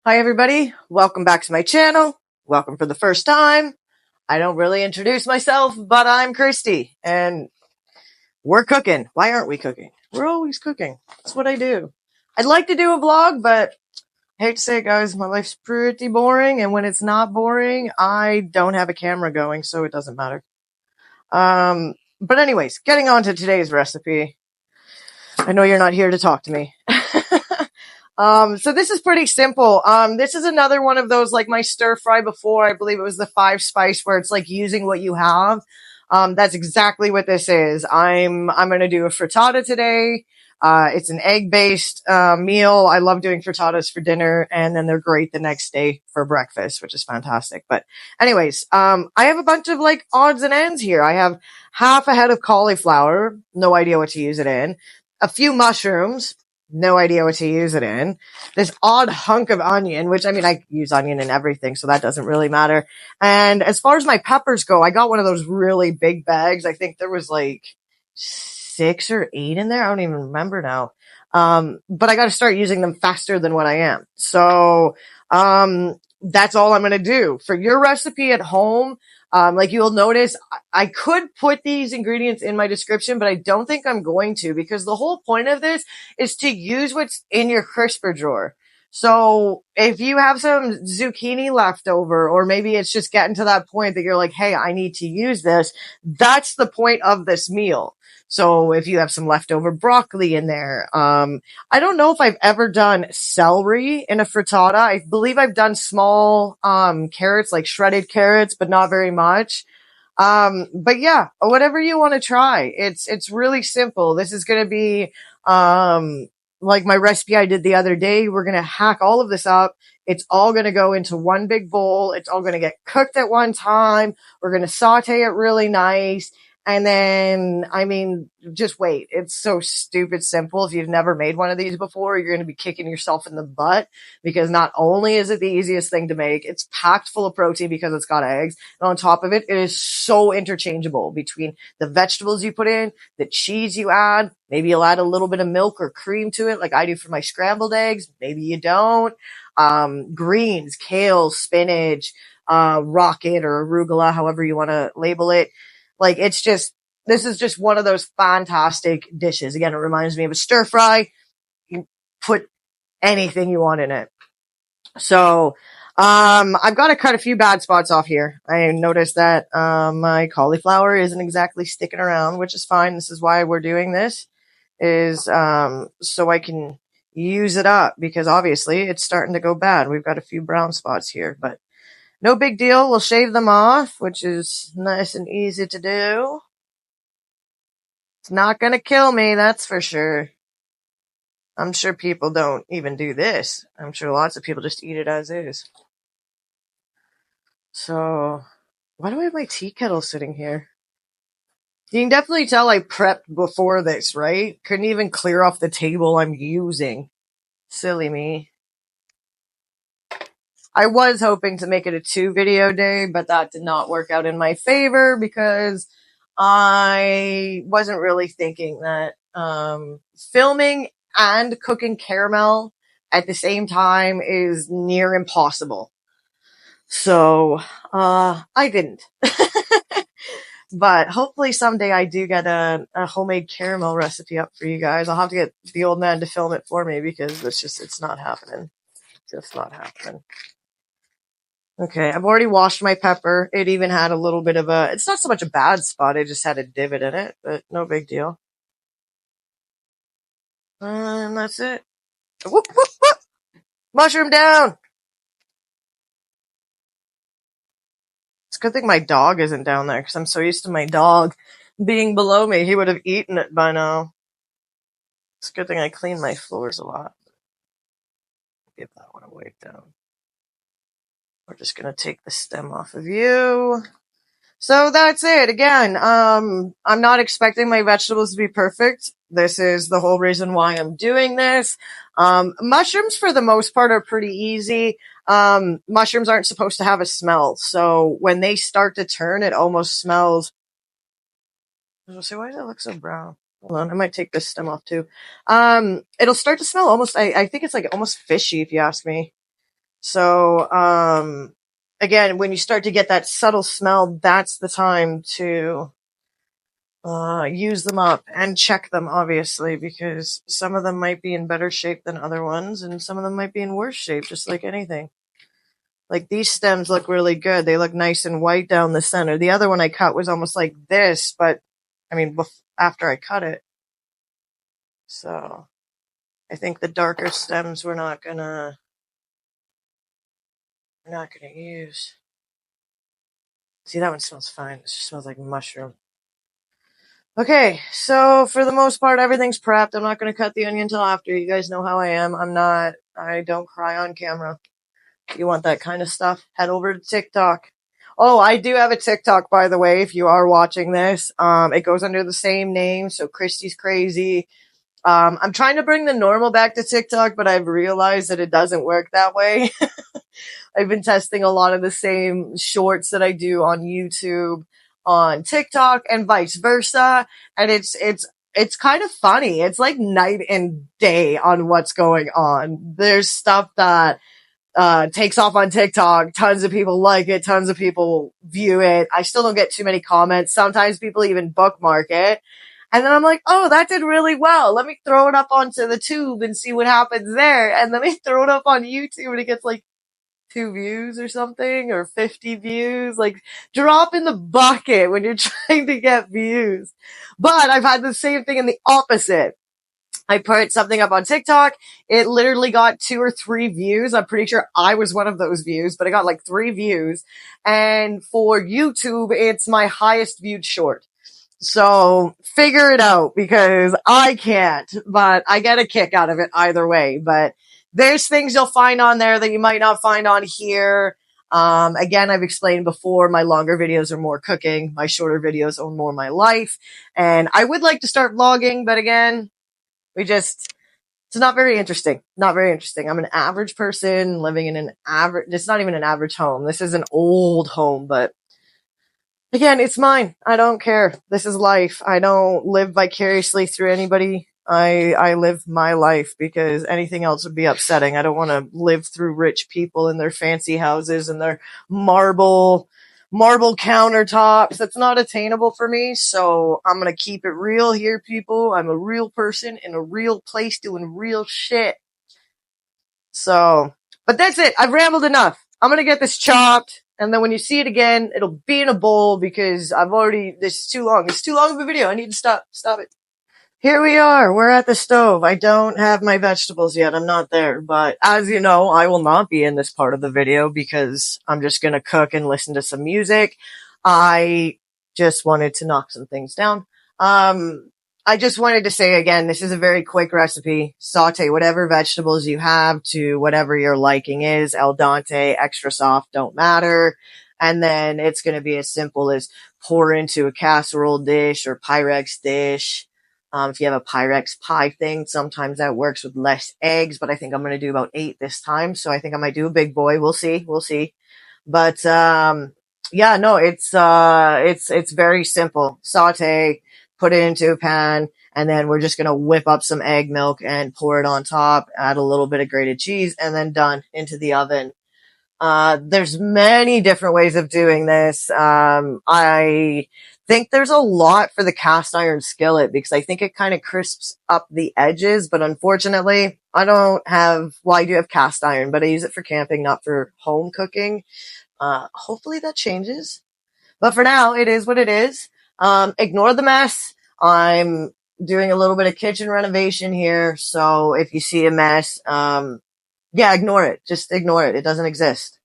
Hi everybody, welcome back to my channel. Welcome for the first time. I don't really introduce myself, but I'm Christy and we're cooking. Why aren't we cooking? We're always cooking. That's what I do. I'd like to do a vlog, but I hate to say it guys, my life's pretty boring, and when it's not boring, I don't have a camera going, so it doesn't matter. But anyways, getting on to today's recipe. I know you're not here to talk to me. So this is pretty simple. This is another one of those, like my stir fry before. I believe it was the 5 spice where it's like using what you have. That's exactly what this is. I'm going to do a frittata today. It's an egg-based, meal. I love doing frittatas for dinner, and then they're great the next day for breakfast, which is fantastic. But anyways, I have a bunch of like odds and ends here. I have half a head of cauliflower. No idea what to use it in. A few mushrooms. No idea what to use it in. This odd hunk of onion, which I mean, I use onion in everything, so that doesn't really matter. And as far as my peppers go, I got one of those really big bags. I think there was like 6 or 8 in there. I don't even remember now. But I got to start using them faster than what I am. So, that's all I'm going to do for your recipe at home. Like you'll notice, I could put these ingredients in my description, but I don't think I'm going to, because the whole point of this is to use what's in your crisper drawer. So if you have some zucchini left over, or maybe it's just getting to that point that you're like, hey, I need to use this. That's the point of this meal. So if you have some leftover broccoli in there, I don't know if I've ever done celery in a frittata. I believe I've done small, carrots, like shredded carrots, but not very much. But yeah, whatever you want to try. It's really simple. This is going to be, like my recipe I did the other day. We're going to hack all of this up. It's all going to go into one big bowl. It's all going to get cooked at one time. We're going to saute it really nice. And then, I mean, just wait. It's so stupid simple. If you've never made one of these before, you're going to be kicking yourself in the butt, because not only is it the easiest thing to make, it's packed full of protein because it's got eggs. And on top of it, it is so interchangeable between the vegetables you put in, the cheese you add. Maybe you'll add a little bit of milk or cream to it, like I do for my scrambled eggs. Maybe you don't. Greens, kale, spinach, rocket or arugula, however you want to label it. Like, this is just one of those fantastic dishes. Again, it reminds me of a stir fry. You put anything you want in it. So, I've got to cut a few bad spots off here. I noticed that, my cauliflower isn't exactly sticking around, which is fine. This is why we're doing this, is, so I can use it up, because obviously it's starting to go bad. We've got a few brown spots here, but no big deal. We'll shave them off, which is nice and easy to do. It's not gonna kill me, that's for sure. I'm sure people don't even do this. I'm sure lots of people just eat it as is. So, why do I have my tea kettle sitting here? You can definitely tell I prepped before this, right? Couldn't even clear off the table I'm using. Silly me. I was hoping to make it a 2 video day, but that did not work out in my favor, because I wasn't really thinking that, filming and cooking caramel at the same time is near impossible. So, I didn't. But hopefully someday I do get a homemade caramel recipe up for you guys. I'll have to get the old man to film it for me, because it's not happening. Just not happening. Okay, I've already washed my pepper. It even had a little bit of it's not so much a bad spot, it just had a divot in it, but no big deal. And that's it. Whoop, whoop, whoop! Mushroom down! It's a good thing my dog isn't down there, because I'm so used to my dog being below me. He would have eaten it by now. It's a good thing I clean my floors a lot. Give that one a wipe down. We're just gonna take the stem off of you. So that's it. Again, I'm not expecting my vegetables to be perfect. This is the whole reason why I'm doing this. Mushrooms for the most part are pretty easy. Mushrooms aren't supposed to have a smell. So when they start to turn, it almost smells. I was gonna say, why does it look so brown? Hold on, I might take this stem off too. It'll start to smell almost, I think it's like almost fishy, if you ask me. So, again, when you start to get that subtle smell, that's the time to use them up and check them, obviously, because some of them might be in better shape than other ones, and some of them might be in worse shape, just like anything. Like, these stems look really good. They look nice and white down the center. The other one I cut was almost like this, but, I mean, after I cut it. So, I think the darker stems we're not gonna use. See, that one smells fine. It just smells like mushroom. Okay, so for the most part, everything's prepped. I'm not going to cut the onion until after. You guys know how I am. I don't cry on camera. If you want that kind of stuff, head over to TikTok. Oh, I do have a TikTok, by the way, if you are watching this. It goes under the same name, so Christy's Crazy. I'm trying to bring the normal back to TikTok, but I've realized that it doesn't work that way. I've been testing a lot of the same shorts that I do on YouTube, on TikTok, and vice versa. And it's kind of funny. It's like night and day on what's going on. There's stuff that takes off on TikTok. Tons of people like it. Tons of people view it. I still don't get too many comments. Sometimes people even bookmark it. And then I'm like, oh, that did really well. Let me throw it up onto the tube and see what happens there. And then I throw it up on YouTube and it gets like 2 views or something, or 50 views. Like, drop in the bucket when you're trying to get views. But I've had the same thing in the opposite. I put something up on TikTok. It literally got 2 or 3 views. I'm pretty sure I was one of those views, but I got like 3 views. And for YouTube, it's my highest viewed short. So figure it out, because I can't, but I get a kick out of it either way. But there's things you'll find on there that you might not find on here. Again, I've explained before, my longer videos are more cooking. My shorter videos are more my life. And I would like to start vlogging, but again, it's not very interesting. Not very interesting. I'm an average person living in it's not even an average home. This is an old home, but again, it's mine. I don't care. This is life. I don't live vicariously through anybody. I live my life, because anything else would be upsetting. I don't want to live through rich people in their fancy houses and their marble countertops. That's not attainable for me. So I'm going to keep it real here, people. I'm a real person in a real place doing real shit. So, but that's it. I've rambled enough. I'm going to get this chopped. And then when you see it again, it'll be in a bowl, because this is too long. It's too long of a video. I need to stop it. Here we are. We're at the stove. I don't have my vegetables yet. I'm not there. But as you know, I will not be in this part of the video, because I'm just going to cook and listen to some music. I just wanted to knock some things down. I just wanted to say again, this is a very quick recipe. Saute whatever vegetables you have to whatever your liking is. Al dente, extra soft, don't matter. And then it's going to be as simple as pour into a casserole dish or Pyrex dish. If you have a Pyrex pie thing, sometimes that works with less eggs, but I think I'm going to do about 8 this time. So I think I might do a big boy. We'll see. But, yeah, no, it's very simple. Saute, put it into a pan, and then we're just going to whip up some egg milk and pour it on top, add a little bit of grated cheese, and then done, into the oven. There's many different ways of doing this. I think there's a lot for the cast iron skillet, because I think it kind of crisps up the edges, but unfortunately I do have cast iron, but I use it for camping, not for home cooking. Hopefully that changes, but for now it is what it is. Ignore the mess. I'm doing a little bit of kitchen renovation here, so if you see a mess, yeah, ignore it. Just ignore it. It doesn't exist.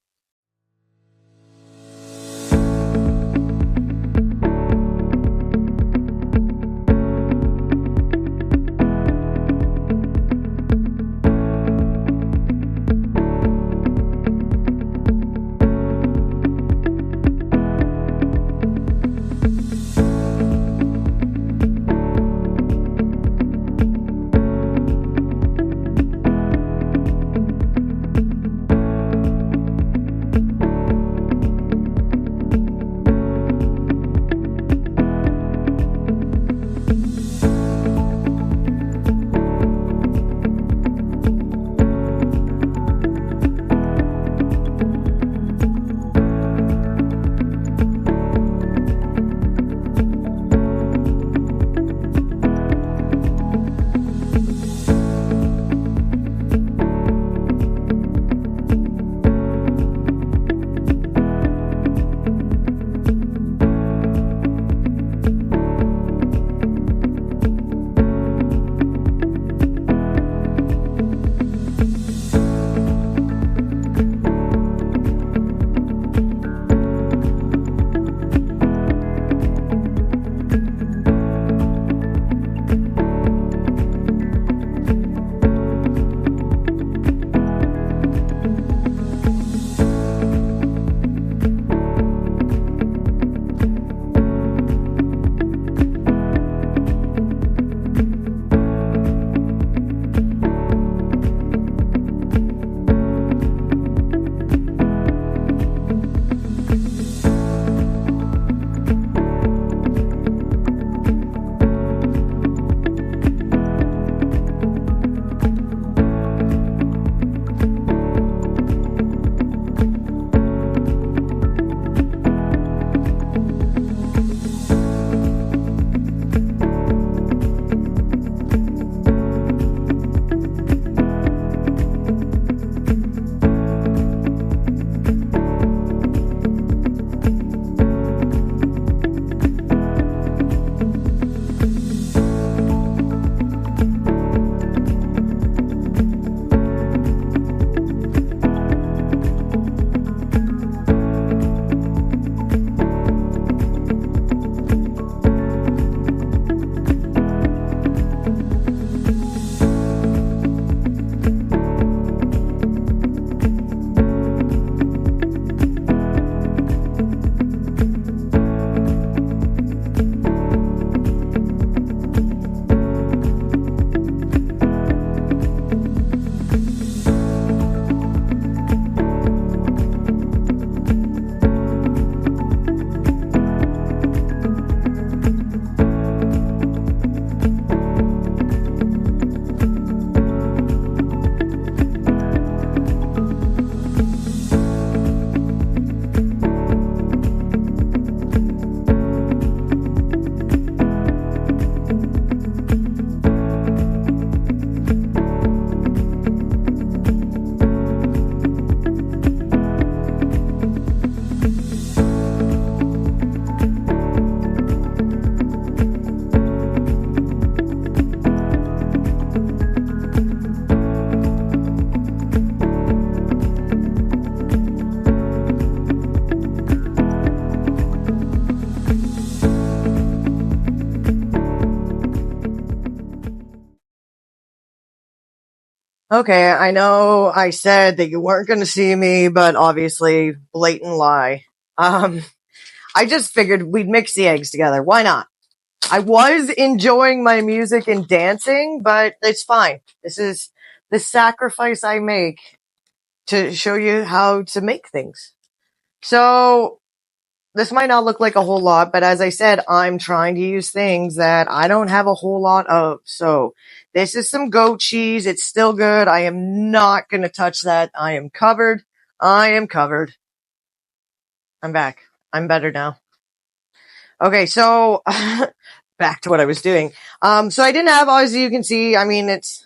Okay, I know I said that you weren't going to see me, but obviously, blatant lie. I just figured we'd mix the eggs together. Why not? I was enjoying my music and dancing, but it's fine. This is the sacrifice I make to show you how to make things. So, this might not look like a whole lot, but as I said, I'm trying to use things that I don't have a whole lot of. So, this is some goat cheese. It's still good. I am not going to touch that. I am covered. I am covered. I'm back. I'm better now. Okay, so back to what I was doing. So I didn't have, as you can see, I mean, it's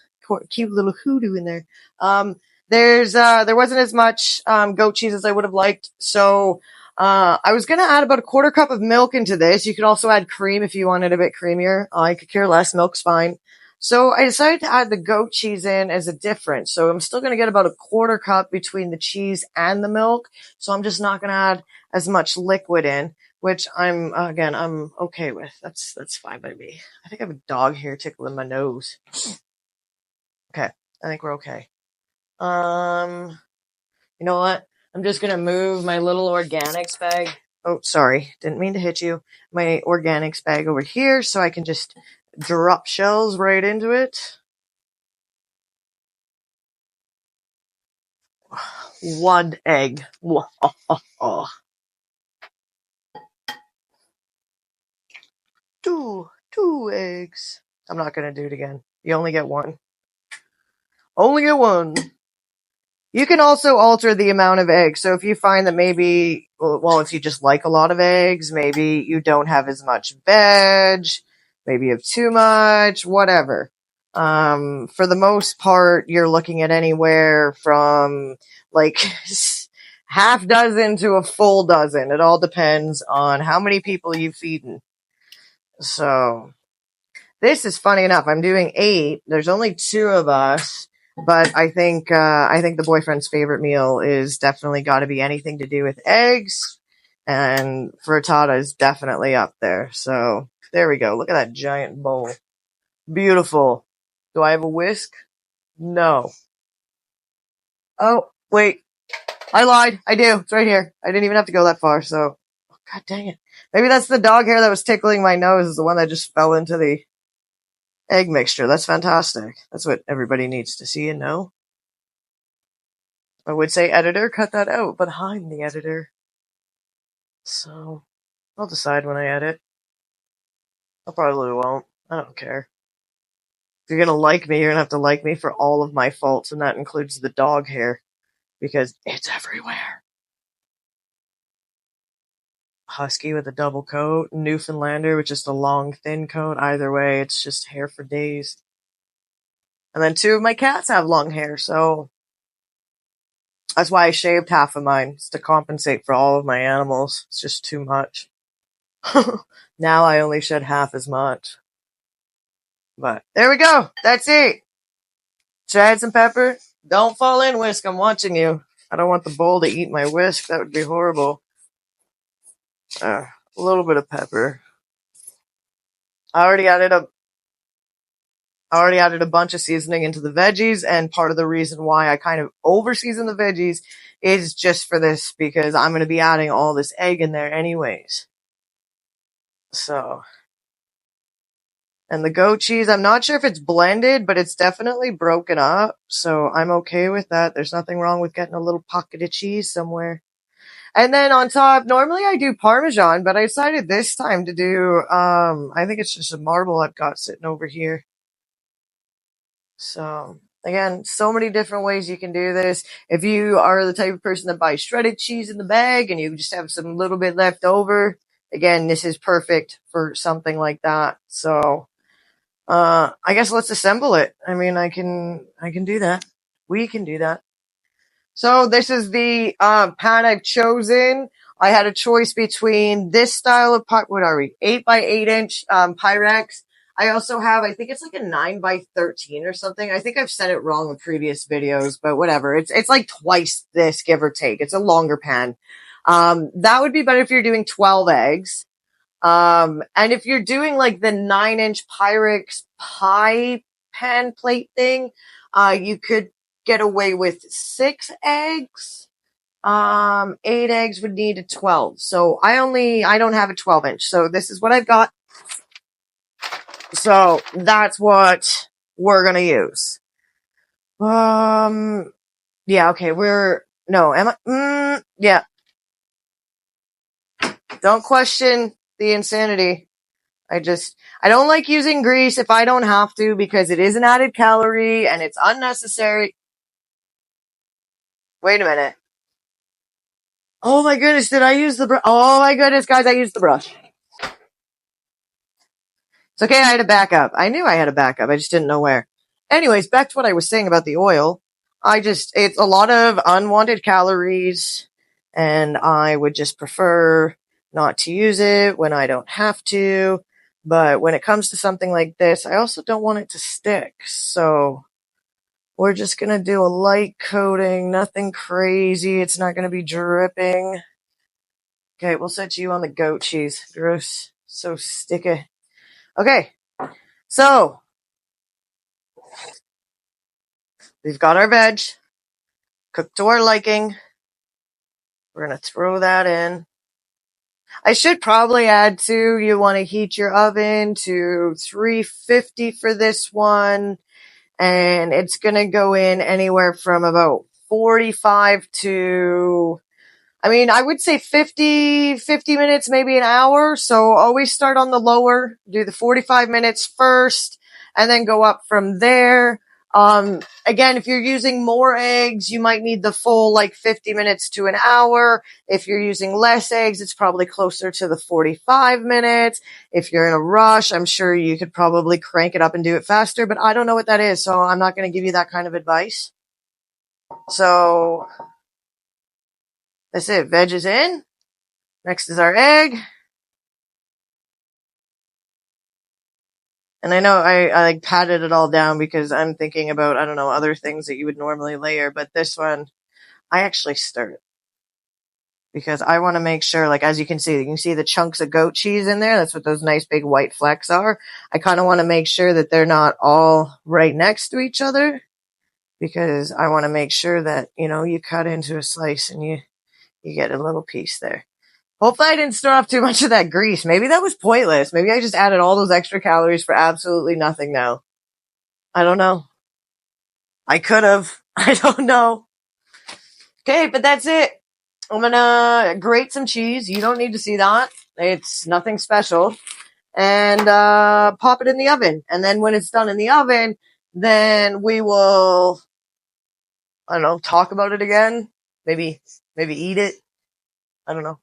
cute little hoodoo in there. There wasn't as much, goat cheese as I would have liked. So, I was going to add about a quarter cup of milk into this. You could also add cream if you wanted a bit creamier. I could care less. Milk's fine. So I decided to add the goat cheese in as a difference. So I'm still going to get about a quarter cup between the cheese and the milk. So I'm just not going to add as much liquid in, which I'm okay with. That's fine by me. I think I have a dog hair tickling my nose. Okay. I think we're okay. You know what? I'm just gonna move my little organics bag. Oh, sorry. Didn't mean to hit you. My organics bag over here so I can just drop shells right into it. One egg. Two eggs. I'm not gonna do it again. You only get one. Only get one. You can also alter the amount of eggs. So if you find that maybe, well, if you just like a lot of eggs, maybe you don't have as much veg, maybe you have too much, whatever. For the most part, you're looking at anywhere from like half dozen to a full dozen. It all depends on how many people you've feeding. So this is funny enough. I'm doing 8. There's only 2 of us. But I think the boyfriend's favorite meal is definitely got to be anything to do with eggs, and frittata is definitely up there. So there we go. Look at that giant bowl. Beautiful. Do I have a whisk? No. Oh, wait. I lied. I do. It's right here. I didn't even have to go that far. So, God dang it. Maybe that's the dog hair that was tickling my nose is the one that just fell into the egg mixture. That's fantastic. That's what everybody needs to see and know. I would say editor, cut that out, but I'm the editor. So, I'll decide when I edit. I probably won't. I don't care. If you're gonna like me, you're gonna have to like me for all of my faults, and that includes the dog hair, because it's everywhere. Husky with a double coat, Newfoundlander with just a long, thin coat. Either way, it's just hair for days. And then 2 of my cats have long hair, so that's why I shaved half of mine, is to compensate for all of my animals. It's just too much. Now I only shed half as much. But there we go. That's it. Should I add some pepper? Don't fall in, Whisk. I'm watching you. I don't want the bowl to eat my whisk. That would be horrible. A little bit of pepper. I already added a bunch of seasoning into the veggies, and part of the reason why I kind of over season the veggies is just for this, because I'm going to be adding all this egg in there anyways. So, and the goat cheese, I'm not sure if it's blended, but it's definitely broken up, so I'm okay with that. There's nothing wrong with getting a little pocket of cheese somewhere. And then on top, normally I do Parmesan, but I decided this time to do, I think it's just a marble I've got sitting over here. So, again, so many different ways you can do this. If you are the type of person that buys shredded cheese in the bag and you just have some little bit left over, again, this is perfect for something like that. So, I guess let's assemble it. I mean, I can do that. We can do that. So this is the, pan I've chosen. I had a choice between this style of pot. What are we? 8x8 inch, Pyrex. I also have, I think it's like a 9x13 or something. I think I've said it wrong in previous videos, but whatever. It's like twice this, give or take. It's a longer pan. That would be better if you're doing 12 eggs. And if you're doing like the 9-inch Pyrex pie pan plate thing, you could get away with 6 eggs. 8 eggs would need a 12. So I don't have a 12-inch. So this is what I've got. So that's what we're going to use. Yeah, okay, yeah. Don't question the insanity. I don't like using grease if I don't have to because it is an added calorie and it's unnecessary. Wait a minute. Oh my goodness, did I use the brush? Oh my goodness, guys, I used the brush. It's okay, I had a backup. I knew I had a backup, I just didn't know where. Anyways, back to what I was saying about the oil. It's a lot of unwanted calories, and I would just prefer not to use it when I don't have to. But when it comes to something like this, I also don't want it to stick. So we're just going to do a light coating, nothing crazy. It's not going to be dripping. Okay, we'll set you on the goat cheese. Gross. So sticky. Okay, so we've got our veg cooked to our liking. We're going to throw that in. I should probably add too, you want to heat your oven to 350 for this one. And it's going to go in anywhere from about 45 to, I would say 50 minutes, maybe an hour. So always start on the lower, do the 45 minutes first, and then go up from there. Again, if you're using more eggs, you might need the full 50 minutes to an hour. If you're using less eggs, it's probably closer to the 45 minutes. If you're in a rush, I'm sure you could probably crank it up and do it faster, but I don't know what that is, so I'm not going to give you that kind of advice. So that's it. Veg is in. Next is our egg. And I know I patted it all down because I'm thinking about, I don't know, other things that you would normally layer, but this one, I actually stir it. Because I want to make sure, as you can see the chunks of goat cheese in there. That's what those nice big white flecks are. I kind of want to make sure that they're not all right next to each other. Because I want to make sure that, you cut into a slice and you get a little piece there. Hopefully I didn't stir off too much of that grease. Maybe that was pointless. Maybe I just added all those extra calories for absolutely nothing now. I don't know. I could have. I don't know. Okay, but that's it. I'm gonna grate some cheese. You don't need to see that. It's nothing special. And pop it in the oven. And then when it's done in the oven, then we will, I don't know, talk about it again. Maybe eat it. I don't know.